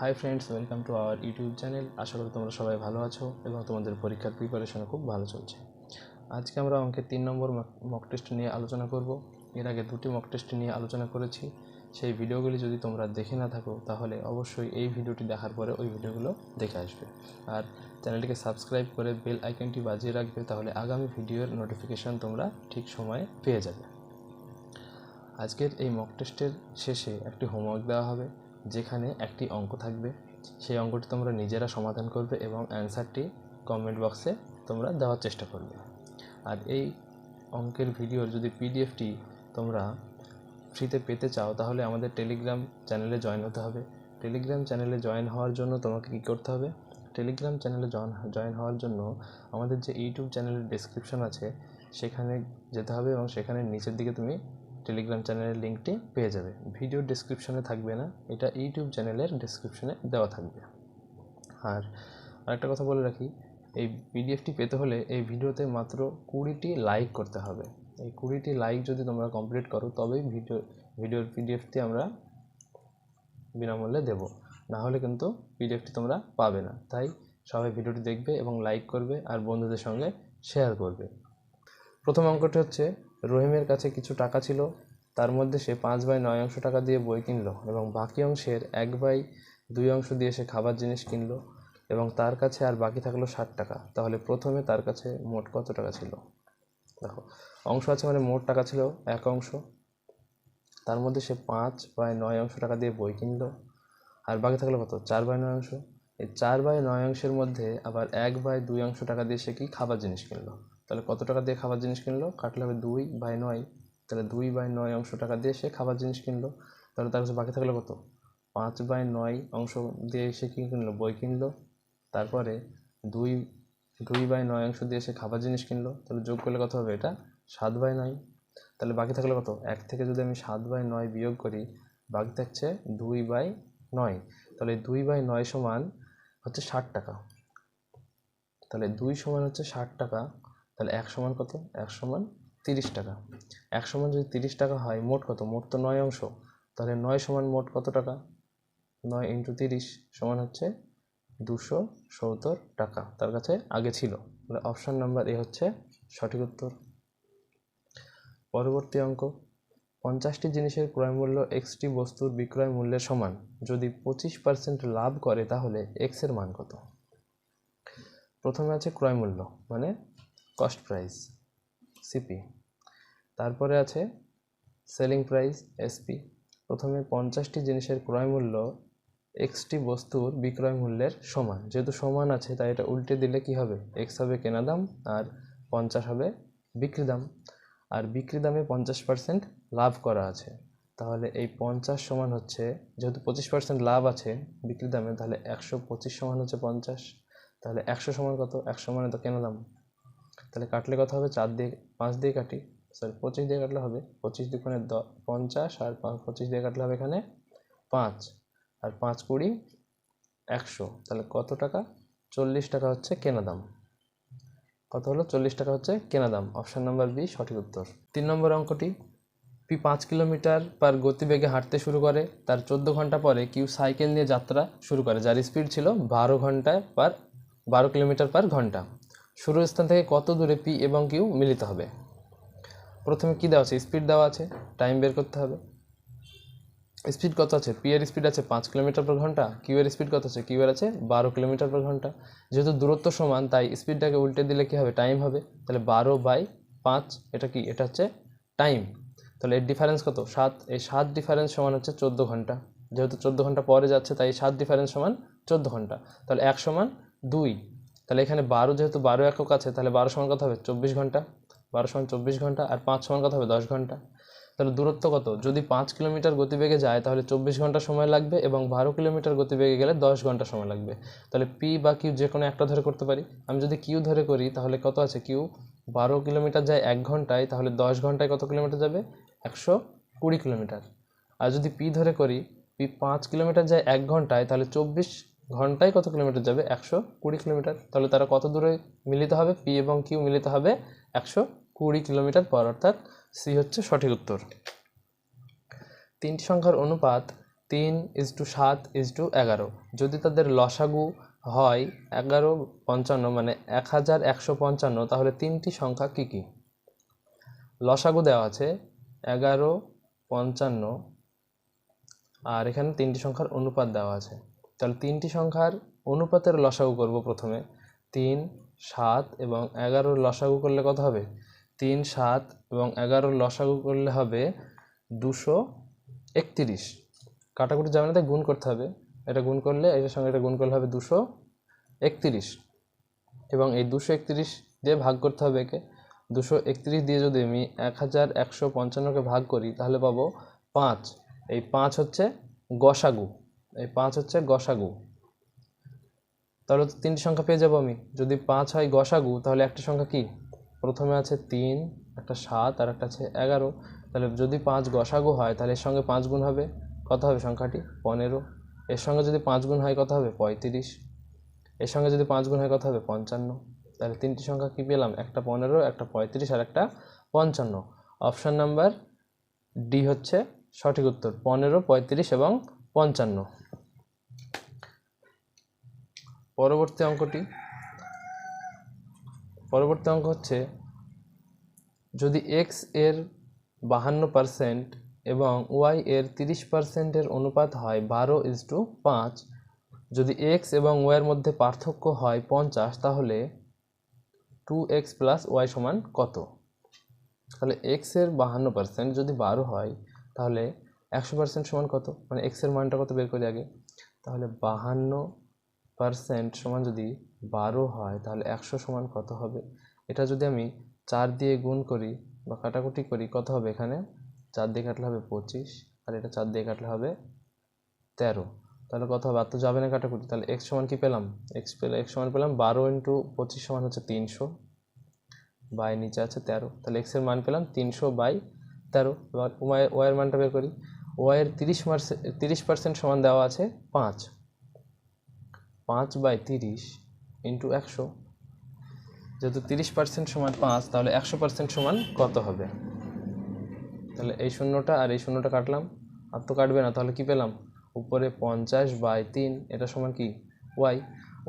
High friends welcome to our YouTube channel. आशा करी तुम्हारा सबाई भालो आछो एबं तोमादेर परीक्षार प्रिपारेशन खूब भालो चलछे। आज के आमरा अंकेर 3 नम्बर मक टेस्ट निये आलोचना करब। एर आगे दुटी मक टेस्ट निये आलोचना करेछि। सेई भिडियोगुली यदि तोमरा देखे ना थाको ताहले अवश्यई एई भिडियोटी देखार परे ओई भिडियोगुलो देखे आसबे और चैनलटिके सबस्क्राइब करे बेल आइकनटी बाजिए राखबे, ताहले आगामी भिडियोर नोटिफिकेशन तोमरा ठीक समय पेये जाबे। आजकेर एई मक टेस्टेर शेषे एकटी होमवर्क देওয়া হবে, যেখানে একটি অঙ্ক থাকবে। সেই অঙ্কটি তোমরা নিজেরা সমাধান করবে এবং অ্যানসারটি কমেন্ট বক্সে তোমরা দেওয়ার চেষ্টা করবে। আর এই অঙ্কের ভিডিওর যদি পিডিএফটি তোমরা ফ্রিতে পেতে চাও তাহলে আমাদের টেলিগ্রাম চ্যানেলে জয়েন হতে হবে। টেলিগ্রাম চ্যানেলে জয়েন হওয়ার জন্য তোমাকে কী করতে হবে? টেলিগ্রাম চ্যানেলে জয়েন হওয়ার জন্য আমাদের যে ইউটিউব চ্যানেলের ডেসক্রিপশন আছে সেখানে যেতে হবে এবং সেখানে নিচের দিকে তুমি টেলিগ্রাম চ্যানেলের লিঙ্কটি পেয়ে যাবে। ভিডিও ডেসক্রিপশনে থাকবে না, এটা ইউটিউব চ্যানেলের ডেসক্রিপশনে দেওয়া থাকবে। আর আরেকটা কথা বলে রাখি, এই পিডিএফটি পেতে হলে এই ভিডিওতে মাত্র 20টি লাইক করতে হবে। এই 20টি লাইক যদি তোমরা কমপ্লিট করো তবেই ভিডিওর পিডিএফটি আমরা বিনামূল্যে দেব, না হলে কিন্তু পিডিএফটি তোমরা পাবে না। তাই সবাই ভিডিওটি দেখবে এবং লাইক করবে আর বন্ধুদের সঙ্গে শেয়ার করবে। প্রথম অঙ্কটি হচ্ছে, রহিমের কাছে কিছু টাকা ছিল, তার মধ্যে সে 5/9 অংশ টাকা দিয়ে বই কিনলো এবং বাকি অংশের 1/2 অংশ দিয়ে সে খাবার জিনিস কিনলো এবং তার কাছে আর বাকি থাকলো 60 টাকা। তাহলে প্রথমে তার কাছে মোট কত টাকা ছিল? দেখো, অংশ আছে মানে মোট টাকা ছিল 1 অংশ, তার মধ্যে সে 5/9 অংশ টাকা দিয়ে বই কিনলো আর বাকি থাকলো কত? 4/9 অংশ। এই 4/9 অংশের মধ্যে আবার 1/2 অংশ টাকা দিয়ে সে কি খাবার জিনিস কিনলো। তাহলে কত টাকা দিয়ে খাবার জিনিস কিনলো? কাটলে হবে 2/9। তাহলে 2/9 অংশ টাকা দিয়ে সে খাবার জিনিস কিনলো। তাহলে তার কাছে বাকি থাকলো কত? 5/9 অংশ দিয়ে সে কী কিনলো? বই কিনলো। তারপরে 2/9 অংশ দিয়ে সে খাবার জিনিস কিনলো। তাহলে যোগ করলে কত হবে? এটা 7/9। তাহলে বাকি থাকলো কত? 1 থেকে যদি আমি 7/9 বিয়োগ করি, বাকি থাকছে 2/9। তাহলে 2/9 সমান হচ্ছে 60 টাকা। তাহলে 2 সমান হচ্ছে 60 টাকা। তাহলে 1 সমান কত? 1 সমান 30 টাকা। 1 সমান যদি 30 টাকা হয়, মোট কত? মোট তো 9 অংশ। তাহলে 9 সমান মোট কত টাকা? 9 × 30 সমান হচ্ছে 270 টাকা তার কাছে আগে ছিল। তাহলে অপশান নাম্বার এ হচ্ছে সঠিক উত্তর। পরবর্তী অঙ্ক, 50টি জিনিসের ক্রয় মূল্য এক্সটি বস্তুর বিক্রয় মূল্যের সমান। যদি 25% লাভ করে তাহলে এক্স এর মান কত? প্রথমে আছে ক্রয় মূল্য মানে কস্ট প্রাইস সিপি, তারপরে আছে সেলিং প্রাইস এসপি। প্রথমে 50টি জিনিসের ক্রয় মূল্য এক্সটি বস্তুর বিক্রয় মূল্যের সমান। যেহেতু সমান আছে তাই এটা উল্টে দিলে কি হবে? এক্স হবে কেনা দাম আর 50 হবে বিক্রি দাম। আর বিক্রি দামে 50% লাভ করা আছে, তাহলে এই 50 সমান হচ্ছে, যেহেতু 25% লাভ আছে বিক্রি দামে, তাহলে 125 সমান হচ্ছে 50। তাহলে 100 সমান কত? 100 মানে তো কেনা দাম। তাহলে কাটলে কত হবে? 4 দিয়ে 5 দিয়ে কাটি, সরি 25 দিয়ে কাটলে হবে 25 দুগুণে 50 আর 25 দিয়ে কাটলে হবে এখানে 5 আর 5 × 20 100। তাহলে কত টাকা? 40 টাকা হচ্ছে কেনা দাম। কত হলো? 40 টাকা হচ্ছে কেনা দাম। অপশান নাম্বার বি সঠিক উত্তর। 3 নম্বর অঙ্কটি, পি 5 কিলোমিটার পার গতিবেগে হাঁটতে শুরু করে। তার 14 ঘন্টা পরে কিউ সাইকেল নিয়ে যাত্রা শুরু করে, যার স্পিড ছিল 12 কিলোমিটার পার ঘন্টা। শুরুর স্থান থেকে কত দূরে পি এবং কিউ মিলিত হবে? প্রথমে কি দেওয়া আছে? স্পিড দেওয়া আছে, টাইম বের করতে হবে। স্পিড কত আছে? পি এর স্পিড আছে 5 কিলোমিটার পার ঘন্টা, কিউ এর স্পিড কত আছে? কিউ এর আছে 12 কিলোমিটার পার ঘন্টা। যেহেতু দূরত্ব সমান তাই স্পিডটাকে উল্টে দিলে কি হবে? টাইম হবে। তাহলে 12/5 এটা কি? এটা হচ্ছে টাইম। তাহলে এর ডিফারেন্স কত? 7। এই 7 ডিফারেন্স সমান হচ্ছে 14 ঘন্টা। যেহেতু 14 ঘন্টা পরে যাচ্ছে তাই 7 ডিফারেন্স সমান 14 ঘন্টা। তাহলে 1 সমান 2। তাহলে এখানে 12, যেহেতু 12 একক আছে তাহলে 12 সমান কত হবে? 24 ঘন্টা। 12 সমান 24 ঘন্টা আর 5 সমান কত হবে? 10 ঘন্টা। তাহলে দূরত্ব কত? যদি 5 কিলোমিটার গতিবেগে যায় তাহলে 24 ঘন্টা সময় লাগবে এবং 12 কিলোমিটার গতিবেগে গেলে 10 ঘন্টা সময় লাগবে। তাহলে পি বা কিউ যে কোনো একটা ধরে করতে পারি। আমি যদি কিউ ধরে করি তাহলে কত আছে? কিউ 12 কিলোমিটার যায় 1 ঘন্টায়, তাহলে 10 ঘন্টায় কত কিলোমিটার যাবে? 120 কিলোমিটার। আর যদি পি ধরে করি, পি 5 কিলোমিটার যায় 1 ঘন্টায়, তাহলে 24 ঘন্টায় কত কিলোমিটার যাবে? 120 কিলোমিটার। তাহলে তারা কত দূরে মিলিত হবে? পি এবং কিউ মিলিত হবে 120 কিলোমিটার পর, অর্থাৎ সি হচ্ছে সঠিক উত্তর। 3টি সংখ্যার অনুপাত 3:7:11। যদি তাদের লসাগু হয় 1155 মানে 1155, তাহলে তিনটি সংখ্যা কি কি? লসাগু দেওয়া আছে 1155 আর এখানে তিনটি সংখ্যার অনুপাত দেওয়া আছে। তাহলে তিনটি সংখ্যার অনুপাতের লসাগু করব প্রথমে। 3, 7 এবং 11 লসাগু করলে কত হবে? 3, 7 এবং 11 লসাগু করলে হবে 231। কাটাকুটি যাবে না, তাই গুণ করতে হবে। এটা গুণ করলে এটার সঙ্গে এটা গুণ করলে হবে 231 এবং এই 231 দিয়ে ভাগ করতে হবে একে। 231 দিয়ে যদি আমি 1155কে ভাগ করি তাহলে পাবো 5। এই 5 হচ্ছে গসাগু, এই 5 হচ্ছে গসাগু। তাহলে তো তিনটি সংখ্যা পেয়ে যাবো আমি। যদি 5 হয় গসাগু তাহলে একটা সংখ্যা কি? প্রথমে আছে 3, একটা 7 আর একটা আছে 11। তাহলে যদি 5 গসাগু হয় তাহলে এর সঙ্গে 5 গুণ হবে, কত হবে সংখ্যাটি? 15। এর সঙ্গে যদি 5 গুণ হয় কত হবে? 35। এর সঙ্গে যদি 5 গুণ হয় কত হবে? 55। তাহলে তিনটি সংখ্যা কি পেলাম? একটা 15, একটা 35 আর একটা 55। অপশান নাম্বার ডি হচ্ছে সঠিক উত্তর, 15, 35 এবং 55। পরবর্তী অঙ্ক হচ্ছে, যদি এক্স এর 52% এবং ওয়াই এর 30%-এর অনুপাত হয় 12:5, যদি এক্স এবং ওয়াইয়ের মধ্যে পার্থক্য হয় 50, তাহলে 2x + y সমান কত? তাহলে এক্স এর 52% যদি 12 হয় তাহলে 100% সমান কত? মানে এক্স এর মানটা কত বের করি আগে। তাহলে 52% সমান যদি 12 হয় তাহলে 100 সমান কত হবে? এটা যদি আমি 4 দিয়ে গুণ করি বা কাটাকুটি করি কত হবে? এখানে 4 দিয়ে কাটলে হবে 25 আর এটা 4 দিয়ে কাটলে হবে 13। তাহলে কত হবে? আর তো যাবে না কাটাকুটি। তাহলে এক্স সমান কি পেলাম? এক্স সমান পেলাম 12 × 25 সমান হচ্ছে 300, বাই নিচে আছে 13। তাহলে এক্স এর মান পেলাম 300/13। এবার ওয়াইয়ের মানটা বের করি। ওয়াইয়ের 30% সমান দেওয়া আছে 5, 5/30 × 100। যেহেতু 30% সমান 5, তাহলে 100% সমান কত হবে? তাহলে এই শূন্যটা আর এই শূন্যটা কাটলাম, আর তো কাটবে না। তাহলে কি পেলাম? উপরে 50/3, এটা সমান কি?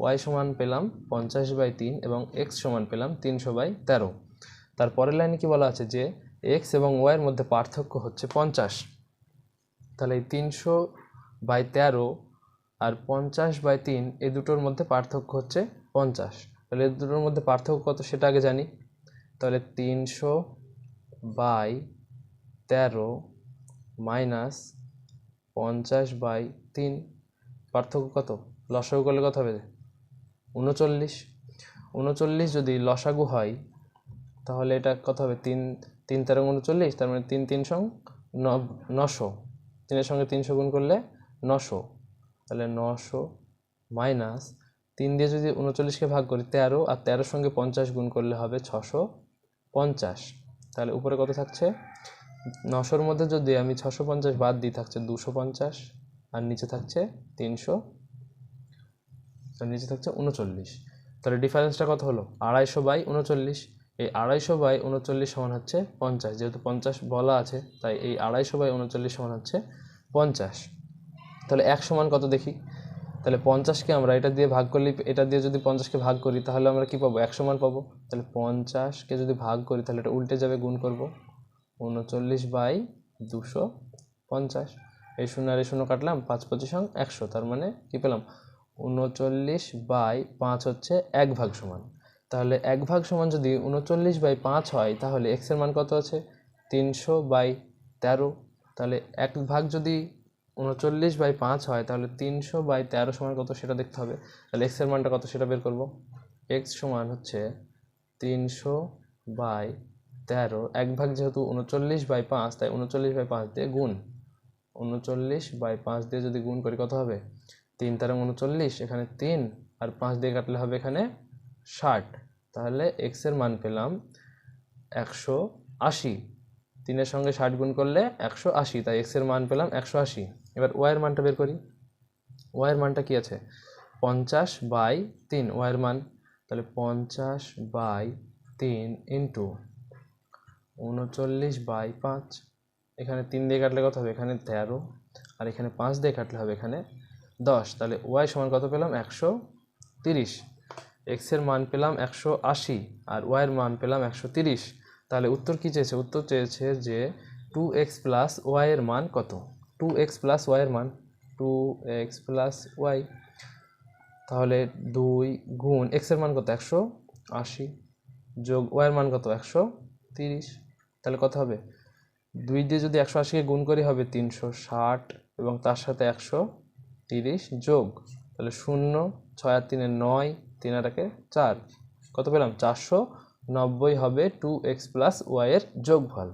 ওয়াই সমান পেলাম 50/3 এবং এক্স সমান পেলাম 300/13। তারপরের লাইনে কি বলা আছে? যে এক্স এবং ওয়াইয়ের মধ্যে পার্থক্য হচ্ছে 50। তাহলে এই 300/13 আর 50/3 এই দুটোর মধ্যে পার্থক্য হচ্ছে 50। তাহলে এই দুটোর মধ্যে পার্থক্য কত সেটা আগে জানি। তাহলে 300/13 মাইনাস 50/3, পার্থক্য কত? লসাগু করলে কত হবে? 39। 39 যদি লসাগু হয় তাহলে এটা কত হবে? 3 3 39, তার মানে 3 3 900। 3-এর সঙ্গে 300 গুণ করলে 900। তাহলে 900 মাইনাস 3 দিয়ে যদি 39কে ভাগ করি 13, আর 13-র সঙ্গে 50 গুণ করলে হবে 650। তাহলে উপরে কত থাকছে? 900-র মধ্যে যদি আমি 650 বাদ দিই থাকছে 250 আর নিচে থাকছে 300, আর নিচে থাকছে 39। তাহলে ডিফারেন্সটা কত হলো? 250/39। এই 250/39 সমান হচ্ছে 50। যেহেতু 50 বলা আছে তাই এই 250/39 সমান হচ্ছে 50। তাহলে 1 সমান কত দেখি। তাহলে 50কে আমরা এটা দিয়ে ভাগ করলে, এটা দিয়ে যদি 50কে ভাগ করি তাহলে আমরা কি পাবো? 1 সমান পাবো। তাহলে 50কে যদি ভাগ করি তাহলে এটা উল্টে যাবে, গুণ করব। 39/250। এই শূন্য আর এই শূন্য কাটলাম, 5 25 100। তার মানে কি পেলাম? 39/5 হচ্ছে 1 ভাগ সমান। তাহলে 1 ভাগ সমান যদি 39/5 হয় তাহলে এক্স এর মান কত আছে? 300/13। তাহলে 1 ভাগ যদি 39/5 হয় তাহলে 300/13 সমান কত সেটা দেখতে হবে। তাহলে এক্স এর মানটা কত সেটা বের করব। এক্স সমান হচ্ছে 300/13। 1 ভাগ যেহেতু 39/5 তাই 39/5 দিয়ে গুণ। 39/5 দিয়ে যদি গুণ করি কত হবে? 3 39, এখানে 3 আর 5 দিয়ে কাটলে হবে এখানে 60। তাহলে এক্স এর মান পেলাম 180। 3-এর সঙ্গে 60 গুণ করলে 180, তাই এক্স এর মান পেলাম 180। এবার ওয়াইয়ের মানটা বের করি। ওয়াইয়ের মানটা কি আছে? 50/3 ওয়াইয়ের মান। তাহলে 50/3 ইন্টু 39/5। এখানে 3 দিয়ে কাটলে কত হবে? এখানে 13 আর এখানে 5 দিয়ে কাটলে হবে এখানে 10। তাহলে ওয়াই সমান কত পেলাম? 130। এক্সের মান পেলাম 180 আর ওয়াইয়ের মান পেলাম 130। তাহলে উত্তর কী চেয়েছে? উত্তর চেয়েছে যে 2x প্লাস ওয়াইয়ের মান কত? 2x প্লাস ওয়াইয়ের মান 2x প্লাস ওয়াই। তাহলে 2 গুণ এক্সের মান কত? 180 যোগ ওয়াইয়ের মান কত? 130। তাহলে কত হবে? 2 দিয়ে যদি 180কে গুণ করি হবে 360 এবং তার সাথে 130 যোগ, তাহলে 0, 6 আর 3 9, 3 আর 1 4, কত পেলাম? 490 হবে 2x প্লাস ওয়াইয়ের যোগফল,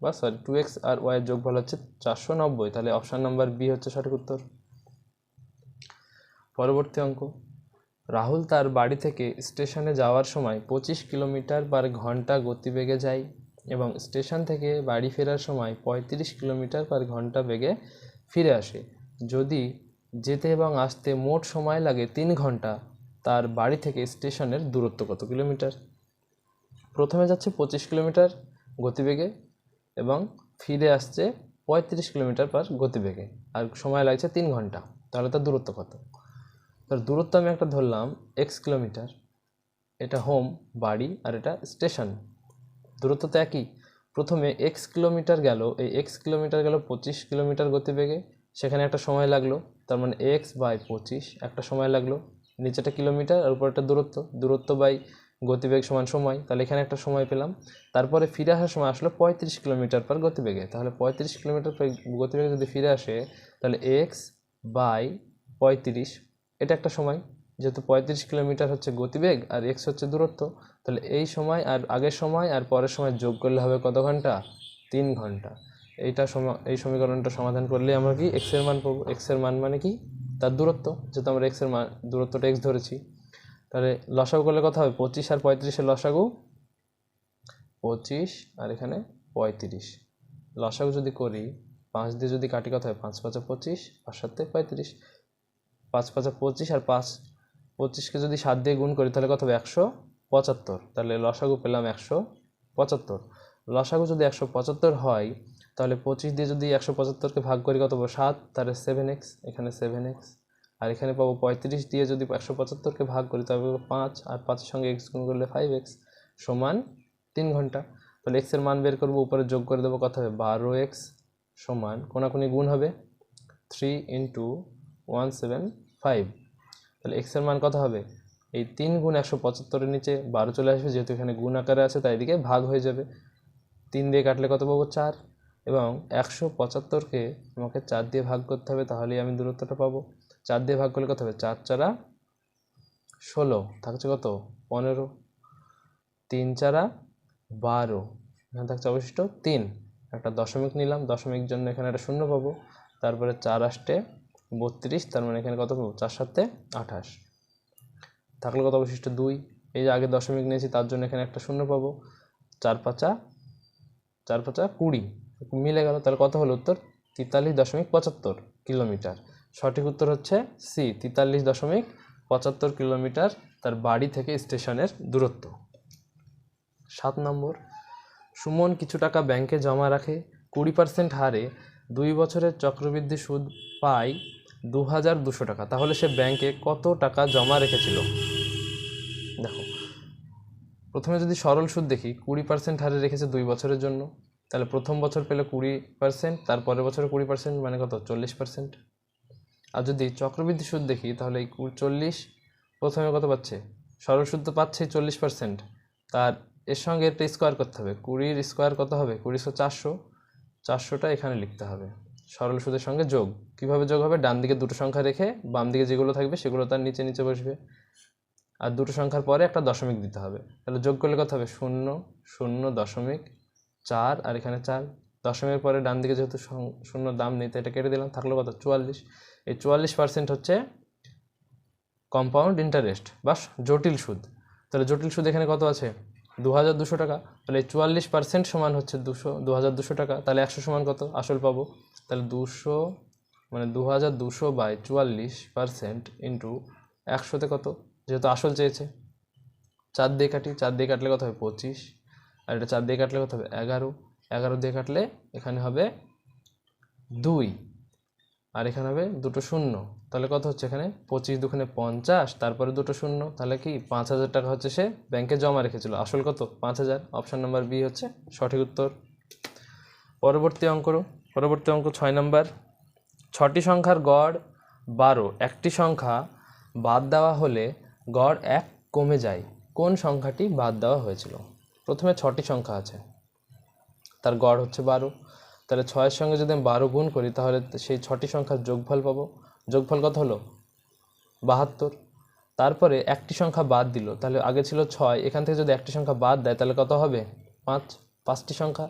বা সরি 2x আর ওয়াইয়ের যোগফল হচ্ছে 490। তাহলে অপশান নাম্বার বি হচ্ছে সঠিক উত্তর। পরবর্তী অঙ্ক, রাহুল তার বাড়ি থেকে স্টেশনে যাওয়ার সময় 25 কিলোমিটার/ঘন্টা গতিবেগে যায় এবং স্টেশন থেকে বাড়ি ফেরার সময় 35 কিলোমিটার/ঘন্টা বেগে ফিরে আসে। যদি যেতে এবং আসতে মোট সময় লাগে 3 ঘন্টা, তার বাড়ি থেকে স্টেশনের দূরত্ব কত কিলোমিটার? প্রথমে যাচ্ছে 25 কিলোমিটার গতিবেগে এবং ফিরে আসছে 35 কিলোমিটার গতিবেগে, আর সময় লাগছে 3 ঘন্টা। তাহলে তার দূরত্ব কত? তার দূরত্ব আমি একটা ধরলাম এক্স কিলোমিটার, এটা হোম বাড়ি আর এটা স্টেশন, দূরত্ব তো একই। প্রথমে এক্স কিলোমিটার গেল, এই এক্স কিলোমিটার গেল 25 কিলোমিটার গতিবেগে, সেখানে একটা সময় লাগলো, তার মানে এক্স বাই 25 একটা সময় লাগলো, নিচেটা কিলোমিটার আর উপর একটা দূরত্ব, দূরত্ব বাই গতিবেগ সমান সময়, তাহলে এখানে একটা সময় পেলাম। তারপরে ফিরে আসার সময় আসলো 35 কিলোমিটার গতিবেগে, তাহলে 35 কিলোমিটার গতিবেগে যদি ফিরে আসে তাহলে এক্স বাই 35 এটা একটা সময়, যেহেতু 35 কিলোমিটার হচ্ছে গতিবেগ আর এক্স হচ্ছে দূরত্ব, তাহলে এই সময় আর আগের সময় আর পরের সময় যোগ করলে হবে কত ঘন্টা? 3 ঘন্টা। এই সমীকরণটা সমাধান করলে আমরা কি এক্সের মান পাবো। এক্সের মান মানে কি? তার দূরত্ব, যেহেতু আমরা এক্সের মান দূরত্বটা এক্স ধরেছি। তাহলে লসাগু করলে কত হবে? 25 আর 35-এর লসাগু 25 আর এখানে 35। লসাগু যদি করি 5 দিয়ে যদি কাটি কত হয়? 5 5 25, 5 7 35, 5 5 25 আর 5 25কে যদি 7 দিয়ে গুণ করি তাহলে কত হবে? 175। তাহলে লসাগু পেলাম 175। লসাগু যদি 175 হয় তাহলে 25 দিয়ে যদি 175কে ভাগ করি কত পাবো? 7, তাহলে 7x, এখানে 7x, আর এখানে পাবো 35 দিয়ে যদি 175কে ভাগ করি তবে পাবো 5, আর 5-এর সঙ্গে x গুণ করলে 5x সমান 3 ঘন্টা। তাহলে x এর মান বের করবো, উপরে যোগ করে দেবো, কত হবে? 12x সমান কোনাকুনি গুণ হবে 3 × 175। তাহলে x এর মান কত হবে? এই 3 গুণ 175-এর নিচে 12 চলে আসবে, যেহেতু এখানে গুণ আকারে আছে তাই এদিকে ভাগ হয়ে যাবে। 3 দিয়ে কাটলে কত পাবো? 4, এবং 175কে আমাকে 4 দিয়ে ভাগ করতে হবে, তাহলেই আমি দূরত্বটা পাবো। 4 দিয়ে ভাগ করলে কত হবে? 4 4 16, থাকছে কত? 15, 3 4 12, এখানে থাকছে অবশিষ্ট 3। একটা দশমিক নিলাম, দশমিক জন্য এখানে একটা শূন্য পাবো, তারপরে 4 8 32, তার মানে এখানে কত পাবো? 4 7 28, থাকলে কত অবশিষ্ট? 2। এই যে আগে দশমিক নিয়েছি তার জন্য এখানে একটা শূন্য পাবো, 4 5 20 মিলে গেল। তাহলে কত হলো উত্তর? 43.75 কিলোমিটার। সঠিক উত্তর হচ্ছে সি, 43.75 কিলোমিটার তার বাড়ি থেকে স্টেশনের দূরত্ব। 7 নম্বর, সুমন কিছু টাকা ব্যাংকে জমা রাখে, 20% হারে 2 বছরের চক্রবৃদ্ধি সুদ পায় 2200 টাকা। তাহলে সে ব্যাংকে কত টাকা জমা রেখেছিল? দেখো, প্রথমে যদি সরল সুদ দেখি, 20% হারে রেখেছে 2 বছরের জন্য, তাহলে প্রথম বছর পেলে 20%, তারপরের বছরে 20%, মানে কত? 40%। আর যদি চক্রবৃদ্ধি সুদ দেখি তাহলে এই 40 প্রথমে কত পাচ্ছে? সরল সুদ তো পাচ্ছেই 40%, তার এর সঙ্গে একটা স্কোয়ার করতে হবে। 20-র স্কোয়ার কত হবে? 20 400, 400টা এখানে লিখতে হবে সরল সুদের সঙ্গে যোগ। কিভাবে যোগ হবে? ডান দিকে দুটো সংখ্যা রেখে বাম দিকে যেগুলো থাকবে সেগুলো তার নিচে নিচে বসবে, আর দুটো সংখ্যার পরে একটা দশমিক দিতে হবে। তাহলে যোগ করলে কত হবে? 0 0 দশমিক 4, আর এখানে 4, দশমিকের পরে ডান দিকে যেহেতু শূন্য দাম নেই তাই এটা কেটে দিলাম, থাকলো কত? 44। এই 44% হচ্ছে কম্পাউন্ড ইন্টারেস্ট বা জটিল সুদ। তাহলে জটিল সুদ এখানে কত আছে? 2200 টাকা। তাহলে 44% সমান হচ্ছে 2200 টাকা। তাহলে 100 সমান কত? আসল পাবো। তাহলে 200 মানে 2200/44% ইন্টু 100তে কত? যেহেতু আসল চেয়েছে 4 দিয়ে কাটি, 4 দিয়ে কাটলে কত হবে? 25, আর এটা 4 দিয়ে কাটলে কত হবে? 11, 11 দিয়ে কাটলে এখানে হবে 2, আর এখানে হবে দুটো শূন্য, তাহলে কত হচ্ছে এখানে 25 দুগুণে 50, তারপরে দুটো শূন্য, তাহলে কি 5,000 টাকা হচ্ছে সে ব্যাংকে জমা রেখেছিল। আসল কত? 5,000। অপশান নাম্বার বি হচ্ছে সঠিক উত্তর। পরবর্তী অঙ্ক 6 নাম্বার। 6টি সংখ্যার গড় 12, একটি সংখ্যা বাদ দেওয়া হলে গড় 1 কমে যায়, কোন সংখ্যাটি বাদ দেওয়া হয়েছিল? প্রথমে 6টি সংখ্যা আছে, তার গড় হচ্ছে 12, তাহলে 6-এর সঙ্গে যদি আমি 12 গুণ করি তাহলে সেই 6টি সংখ্যার যোগফল পাবো। যোগফল কত হলো? 72। তারপরে একটি সংখ্যা বাদ দিল, তাহলে আগে ছিল 6, এখান থেকে যদি একটি সংখ্যা বাদ দেয় তাহলে কত হবে? 5টি সংখ্যা।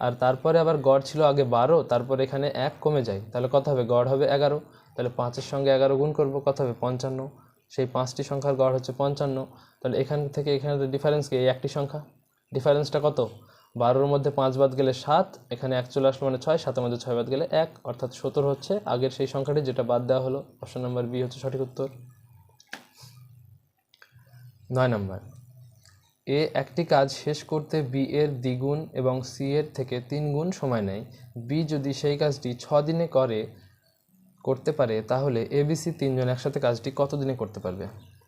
আর তারপরে আবার গড় ছিল আগে 12, তারপরে এখানে 1 কমে যায়, তাহলে কত হবে? গড় হবে 11, তাহলে 5-এর সঙ্গে 11 গুণ করব, কত হবে? 55। সেই 5টি সংখ্যার গড় হচ্ছে 55, তাহলে এখান থেকে এখানে ডিফারেন্স কি? এই একটি সংখ্যা, ডিফারেন্সটা কত? 12-র মধ্যে 5 বাদ গেলে 7, এখানে 1 চলে আসলো মানে 6, 7-এর মধ্যে 6 বাদ গেলে 1, অর্থাৎ 17 হচ্ছে আগের সেই সংখ্যাটি যেটা বাদ দেওয়া হলো। অপশন নাম্বার বি হচ্ছে সঠিক উত্তর। 9 নাম্বার। এ একটি কাজ শেষ করতে বি এর দ্বিগুণ এবং সি এর থেকে 3 গুণ সময় নেয়। বি যদি সেই কাজটি 6 দিনে করতে পারে তাহলে এ বি সি তিনজন একসাথে কাজটি কত দিনে করতে পারবে?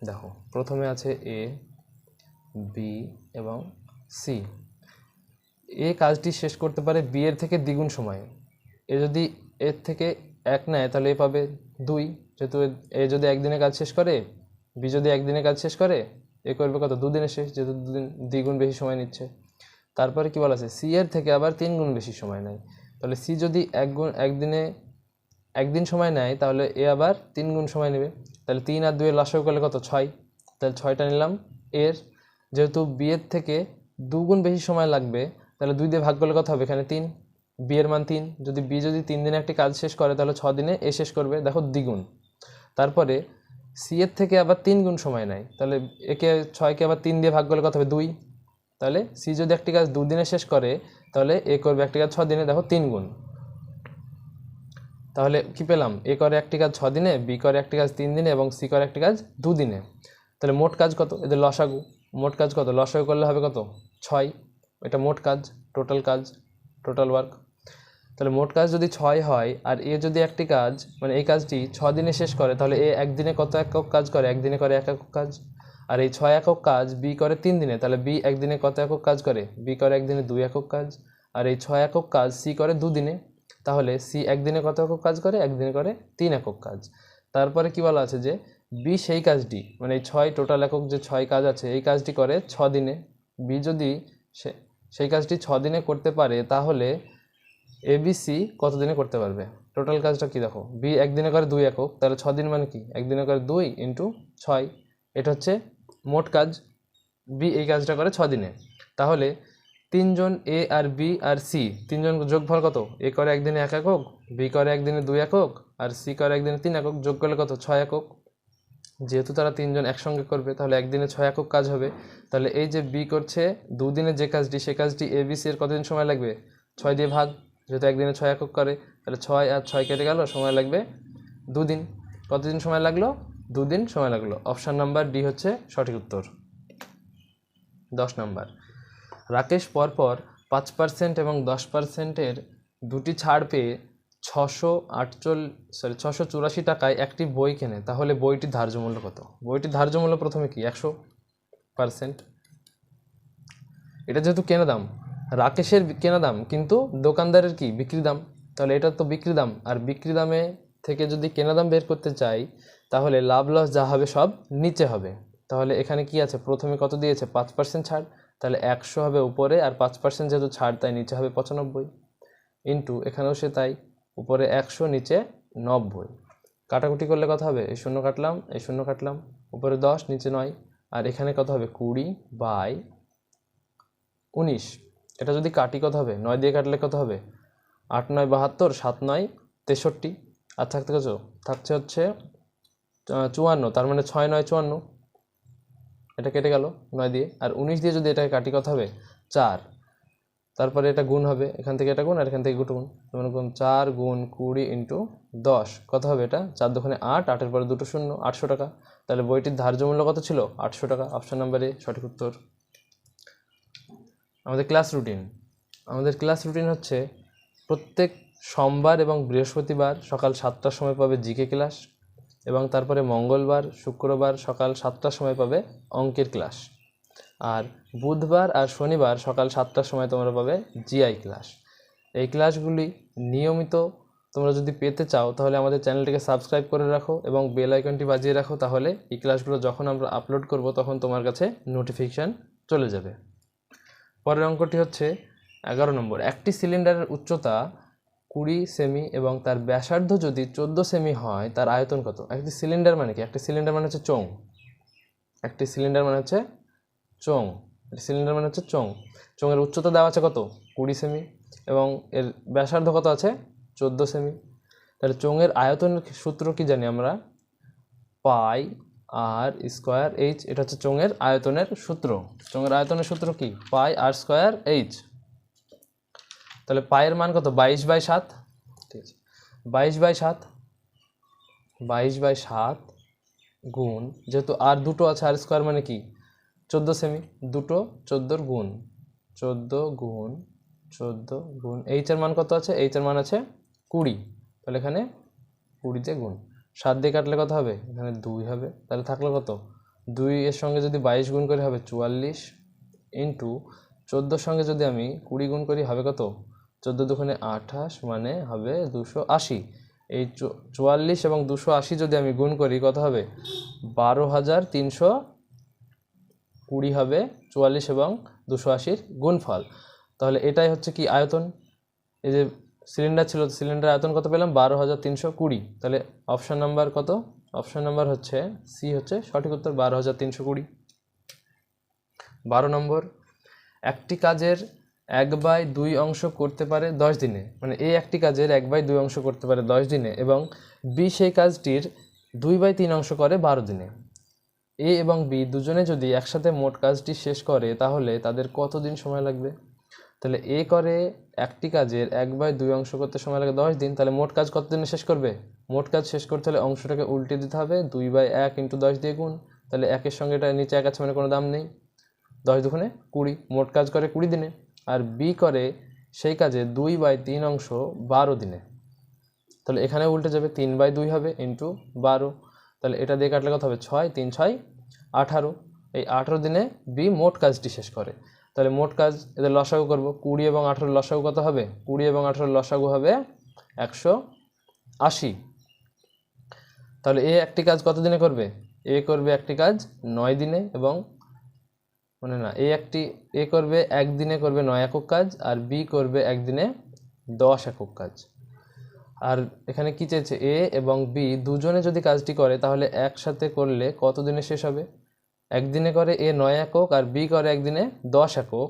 দেখো, প্রথমে আছে এ, বি এবং সি। এ কাজটি শেষ করতে পারে বি এর থেকে দ্বিগুণ সময়ে। এ যদি এর থেকে 1 নেয় তাহলে এ পাবে 2, যেহেতু এ যদি একদিনে কাজ শেষ করে, বি যদি একদিনে কাজ শেষ করে, এ করবে কত? 2 দিনে শেষ, যেহেতু দ্বিগুণ বেশি সময় নিচ্ছে। তারপরে কি বলা আছে? সি এর থেকে আবার 3 গুণ বেশি সময় নেয়, তাহলে সি যদি একদিন সময় নেয় তাহলে এ আবার 3 গুণ সময় নেবে, তাহলে 3 আর 2 এর লসাগু করলে কত? 6, তাহলে 6টা নিলাম এর। যেহেতু বি এর থেকে 2 গুণ বেশি সময় লাগবে, তাহলে 2 দিয়ে ভাগ করলে কত হবে? এখানে 3, বি এর মান 3, যদি বি যদি 3 দিনে একটি কাজ শেষ করে তাহলে 6 দিনে এ শেষ করবে, দেখো দ্বিগুণ। তারপরে সি এর থেকে আবার 3 গুণ সময় নেয়, তাহলে একে 6কে আবার 3 দিয়ে ভাগ করলে কত হবে? 2, তাহলে সি যদি একটি কাজ 2 দিনে শেষ করে তাহলে এ করবে একটি কাজ 6 দিনে, দেখো 3 গুণ। তাহলে কি পেলাম? এ করে একটি কাজ 6 দিনে, বি করে একটি কাজ 3 দিনে এবং সি করে একটি কাজ 2 দিনে। তাহলে মোট কাজ কত? এদের লসাগু, মোট কাজ কত? লসাগু করলে হবে কত? 6, এটা মোট কাজ, টোটাল ওয়ার্ক। তাহলে মোট কাজ যদি 6 হয় আর এ যদি একটি কাজ মানে এই কাজটি 6 দিনে শেষ করে, তাহলে এ একদিনে কত একক কাজ করে? একদিনে করে 1 একক কাজ। আর এই 6 একক কাজ বি করে 3 দিনে, তাহলে বি একদিনে কত একক কাজ করে? বি করে একদিনে 2 একক কাজ। আর এই 6 একক কাজ সি করে 2 দিনে, তাহলে সি একদিনে কত একক কাজ করে? একদিনে করে 3 একক কাজ। তারপরে কি বলা আছে যে বি সেই কাজটি মানে এই 6 টোটাল একক যে 6 কাজ আছে এই কাজটি করে 6 দিনে। বি যদি সেই কাজটি 6 দিনে করতে পারে তাহলে এবিসি কত দিনে করতে পারবে? টোটাল কাজটা কি দেখো, বি একদিনে করে 2 একক, তাহলে 6 দিন মানে কি? একদিনে করে 2 ইন্টু 6, এটা হচ্ছে মোট কাজ। বি এই কাজটা করে 6 দিনে, তাহলে 3 জন এ আর বি আর সি তিনজন যোগফল কত? এ করে একদিনে 1 একক, বি করে একদিনে 2 একক আর সি করে একদিনে 3 একক, যোগ করলে কত? 6 একক। যেহেতু তারা 3 জন একসঙ্গে করবে তাহলে একদিনে 6 একক কাজ হবে, তাহলে এই যে বি করছে 2 দিনে যে কাজটি সে কাজটি এ বি সি এর কতদিন সময় লাগবে? 6 দিয়ে ভাগ, যেহেতু একদিনে 6 একক করে, তাহলে 6 আর 6 কেটে গেল, সময় লাগবে 2 দিন। কতদিন সময় লাগলো? 2 দিন সময় লাগলো। অপশান নাম্বার ডি হচ্ছে সঠিক উত্তর। 10 নাম্বার। রাকেশ পরপর 5% এবং 10%-এর দুটি ছাড় পেয়ে 684 টাকায় একটি বই কেনে, তাহলে বইটির ধার্য মূল্য কত? বইটির ধার্য মূল্য প্রথমে কি? 100%। এটা যেহেতু কেনা দাম, রাকেশের কেনা দাম, কিন্তু দোকানদারের কি? বিক্রি দাম, তাহলে এটা তো বিক্রি দাম। আর বিক্রি দামে থেকে যদি কেনা দাম বের করতে চাই তাহলে লাভ লস যা হবে সব নিচে হবে। তাহলে এখানে কি আছে? প্রথমে কত দিয়েছে? 5% ছাড়, তাহলে 100 হবে উপরে, আর 5% যেহেতু ছাড় তাই নিচে হবে 95, ইন্টু এখানেও সে তাই, উপরে 100 নিচে 90। কাটাকুটি করলে কত হবে? এই শূন্য কাটলাম, এই শূন্য কাটলাম, উপরে 10 নিচে 9, আর এখানে কত হবে? 20/19। এটা যদি কাটি কত হবে? 9 দিয়ে কাটলে কত হবে? 8 9 72, 7 9 63, আর থাকছে হচ্ছে 54, তার মানে 6 9 54, এটা কেটে গেল 9 দিয়ে, আর 19 দিয়ে যদি এটাকে কাটি কত হবে? 4, তারপরে এটা গুণ হবে, এখান থেকে এটা গুণ আর এখান থেকে গুণ, যেমন 4 গুণ 20 ইন্টু 10 কত হবে? এটা 4 দুগুণে 8, 8-এর পরে দুটো শূন্য, 800 টাকা। তাহলে বইটির ধার্য মূল্য কত ছিল? 800 টাকা। অপশান নাম্বার এ সঠিক উত্তর। আমাদের ক্লাস রুটিন হচ্ছে প্রত্যেক সোমবার এবং বৃহস্পতিবার সকাল 7টার সময় পাবে জিকে ক্লাস, এবং তারপরে মঙ্গলবার শুক্রবার সকাল 7টার সময় পাবে অঙ্কের ক্লাস, আর বুধবার আর শনিবার সকাল 7টার সময় তোমরা পাবে জিআই ক্লাস। এই ক্লাসগুলি নিয়মিত তোমরা যদি পেতে চাও তাহলে আমাদের চ্যানেলটিকে সাবস্ক্রাইব করে রাখো এবং বেল আইকনটি বাজিয়ে রাখো, তাহলে এই ক্লাসগুলো যখন আমরা আপলোড করব তখন তোমার কাছে নোটিফিকেশান চলে যাবে। পরের অঙ্কটি হচ্ছে 11 নম্বর। একটি সিলিন্ডারের উচ্চতা 20 সেমি এবং তার ব্যাসার্ধ যদি 14 সেমি হয়, তার আয়তন কত? একটি সিলিন্ডার মানে কি? একটি সিলিন্ডার মানে হচ্ছে চোঙ। একটি সিলিন্ডার মানে হচ্ছে চোঙ। সিলিন্ডার মানে হচ্ছে চোঙ। চোঙের উচ্চতা দেওয়া আছে কত? 20 সেমি এবং এর ব্যাসার্ধ কত আছে? 14 সেমি। তাহলে চোঙের আয়তনের সূত্র কি জানি আমরা? পাই আর স্কোয়ার এইচ। এটা হচ্ছে চোঙের আয়তনের সূত্র। চোঙের আয়তনের সূত্র কি? পাই আর স্কোয়ার এইচ। তাহলে পায়ের মান কত? 22/7। ঠিক আছে, 22/7, 22/7 গুণ, যেহেতু আর দুটো আছে, আর স্কোয়ার মানে কি? 14 সেমি, দুটো 14 গুণ 14 গুণ 14 গুণ এইচের মান কত আছে? এইচের মান আছে 20। তাহলে এখানে 20 গুণ 7 দিয়ে কাটলে কত হবে? এখানে 2 হবে। তাহলে থাকলো কত? 2 এর সঙ্গে যদি 22 গুণ করি হবে 44, ইন্টু 14 সঙ্গে যদি আমি 20 গুণ করি হবে কত? 14 দুগুণে 28, মানে হবে 280। এই 44 এবং 280 যদি আমি গুণ করি কত হবে? 12,320 হবে 44 এবং 280-র গুণফল। তাহলে এটাই হচ্ছে কি? আয়তন। এই যে সিলিন্ডার ছিল, সিলিন্ডার আয়তন কত পেলাম? 12,320। তাহলে অপশান নাম্বার কত? অপশান নাম্বার হচ্ছে সি হচ্ছে সঠিক উত্তর, 12,320। 12 নম্বর। একটি কাজের 1/2 অংশ করতে পারে 10 দিনে, মানে এ একটি কাজের 1/2 অংশ করতে পারে 10 দিনে এবং বি সেই কাজটির 2/3 অংশ করে 12 দিনে। এ এবং বি দুজনে যদি একসাথে মোট কাজটি শেষ করে তাহলে তাদের কত দিন সময় লাগবে? তাহলে এ করে একটি কাজের 1/2 অংশ করতে সময় লাগে 10 দিন, তাহলে মোট কাজ কত দিনে শেষ করবে? মোট কাজ শেষ করতে হলে অংশটাকে উল্টে দিতে হবে, 2/1 × 10 দিয়ে গুণ। তাহলে 1-এর সঙ্গে এটা নিচে 1 আছে মানে কোনো দাম নেই, 10 দুগুণে 20। মোট কাজ করে 20 দিনে। আর বি করে সেই কাজে 2/3 অংশ 12 দিনে। তাহলে এখানে উল্টে যাবে, 3/2 হবে ইন্টু 12। তাহলে এটা দিয়ে কাটলে কত হবে? 6, 3 × 6 = 18। এই 18 দিনে বি মোট কাজটি শেষ করে। তাহলে মোট কাজ, এদের লসাগু করব। 20 এবং 18 লসাগু কত হবে? 20 এবং 18 লসাগু হবে 180। তাহলে এ একটি কাজ কত দিনে করবে? এ করবে একটি কাজ 9 দিনে, এবং মানে না, এ করবে একদিনে করবে 9 একক কাজ, আর বি করবে একদিনে 10 একক কাজ। আর এখানে কি চেয়েছে? এ এবং বি দুজনে যদি কাজটি করে তাহলে একসাথে করলে কত দিনে শেষ হবে? একদিনে করে এ 9 একক আর বি করে একদিনে 10 একক,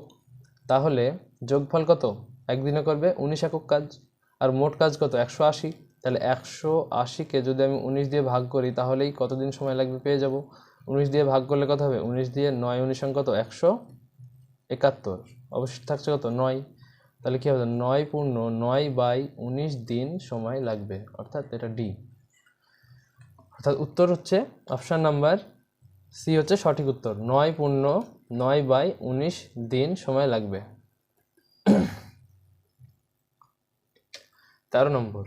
তাহলে যোগফল কত? একদিনে করবে 19 একক কাজ, আর মোট কাজ কত? 180। তাহলে 180কে যদি আমি 19 দিয়ে ভাগ করি তাহলেই কতদিন সময় লাগবে পেয়ে যাব। 19 দিয়ে ভাগ করলে কত হবে? 19 দিয়ে 9 19 কত? 171। অবশ্যই থাকছে কত? 9। তাহলে কী হবে? 9 পূর্ণ 9/19 দিন সময় লাগবে, অর্থাৎ এটা ডি। অর্থাৎ উত্তর হচ্ছে অপশান নাম্বার সি হচ্ছে সঠিক উত্তর, 9 পূর্ণ 9/19 দিন সময় লাগবে। 13 নম্বর।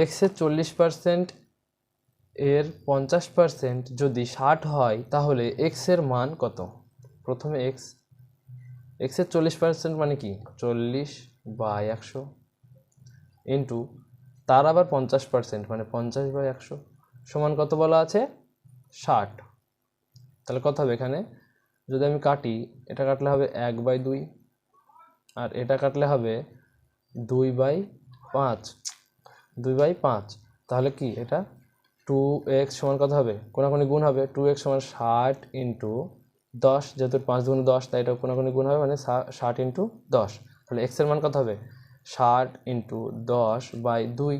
এক্সের 40% এর 50% যদি 60 হয় তাহলে এক্সের মান কত? প্রথমে এক্সের 40% মানে কি? 40/100 ইন্টু তার আবার 50% মানে 50/100 সমান কত বলা আছে? 60। তাহলে কত হবে? এখানে যদি আমি কাটি, এটা কাটলে হবে 1/2 আর এটা কাটলে হবে 2/5, 2/5। তাহলে কি এটা 2x সমান কত হবে? কোনাকুনি গুণ হবে, 2x সমান 60 ইন্টু 10, যেহেতু 5 দুগুণে 10 তাই এটা কোনাকুনি গুণ হবে, মানে 60 ইন্টু 10। তাহলে এক্সের মান কত হবে? 60 ইন্টু 10/2।